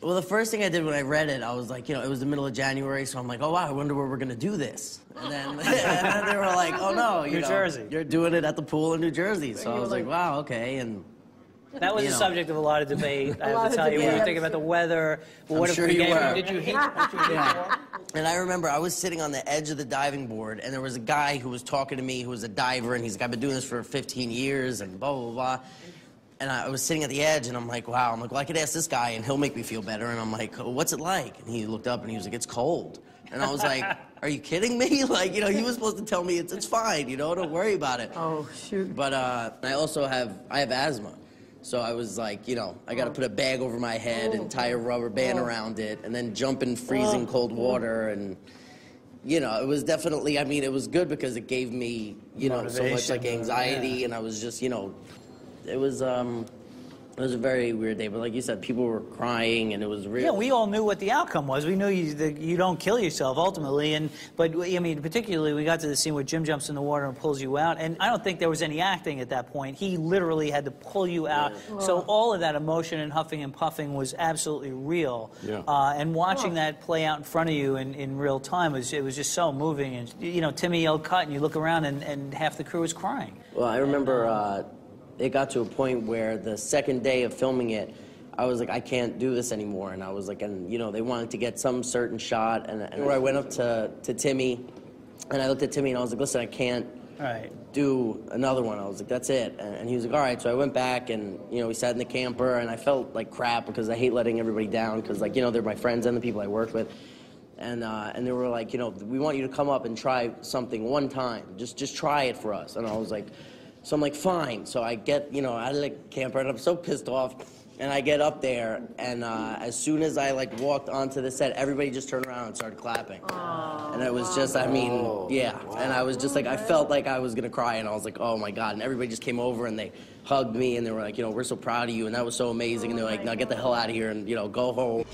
Well, the first thing I did when I read it, I was like, you know, it was the middle of January, so I'm like, oh, wow, I wonder where we're going to do this. And then, and then they were like, oh, no, New Jersey. You're doing it at the pool in New Jersey. So I was like, wow, okay. And that was the subject of a lot of debate. I have to tell you, we were thinking about the weather. Well, what if we were. Did you hate it? And I remember I was sitting on the edge of the diving board, and there was a guy who was talking to me who was a diver, and he's like, I've been doing this for 15 years, and blah, blah, blah. And I was sitting at the edge, and I'm like, wow. I'm like, well, I could ask this guy, and he'll make me feel better. And I'm like, oh, what's it like? And he looked up, and he was like, it's cold. And I was like, are you kidding me? Like, you know, he was supposed to tell me it's fine, you know, don't worry about it. Oh, shoot. But I also have asthma. So I was like, you know, I got to put a bag over my head and tie a rubber band around it, and then jump in freezing cold water. And, you know, it was definitely, I mean, it was good because it gave me, you know, so much like anxiety, and I was just, you know, it was a very weird day, but like you said, people were crying, and it was real. Yeah, we all knew what the outcome was. We knew you don't kill yourself ultimately, but I mean, particularly we got to the scene where Jim jumps in the water and pulls you out, and I don't think there was any acting at that point. He literally had to pull you out. Yeah. So all of that emotion and huffing and puffing was absolutely real. Yeah. And watching that play out in front of you in real time was just so moving. And you know, Timmy yelled cut, and you look around, and half the crew was crying. Well, I remember. It got to a point where the second day of filming it, I was like, I can't do this anymore. And I was like, and you know, they wanted to get some certain shot. And where I went up to Timmy, and I looked at Timmy, and I was like, listen, I can't do another one. I was like, that's it. And he was like, all right. So I went back, and you know, we sat in the camper, and I felt like crap because I hate letting everybody down because, like, you know, they're my friends and the people I worked with. And they were like, you know, we want you to come up and try something one time. Just try it for us. And I was like, so I'm like, fine. So I get, you know, out of the camper, and I'm so pissed off. And I get up there, and as soon as I, like, walked onto the set, everybody just turned around and started clapping. Aww, and it was just, I mean, yeah. Wow. And I was just like, I felt like I was going to cry, and I was like, oh, my God. And everybody just came over, and they hugged me, and they were like, you know, we're so proud of you, and that was so amazing. And they were like, now get the hell out of here and, you know, go home.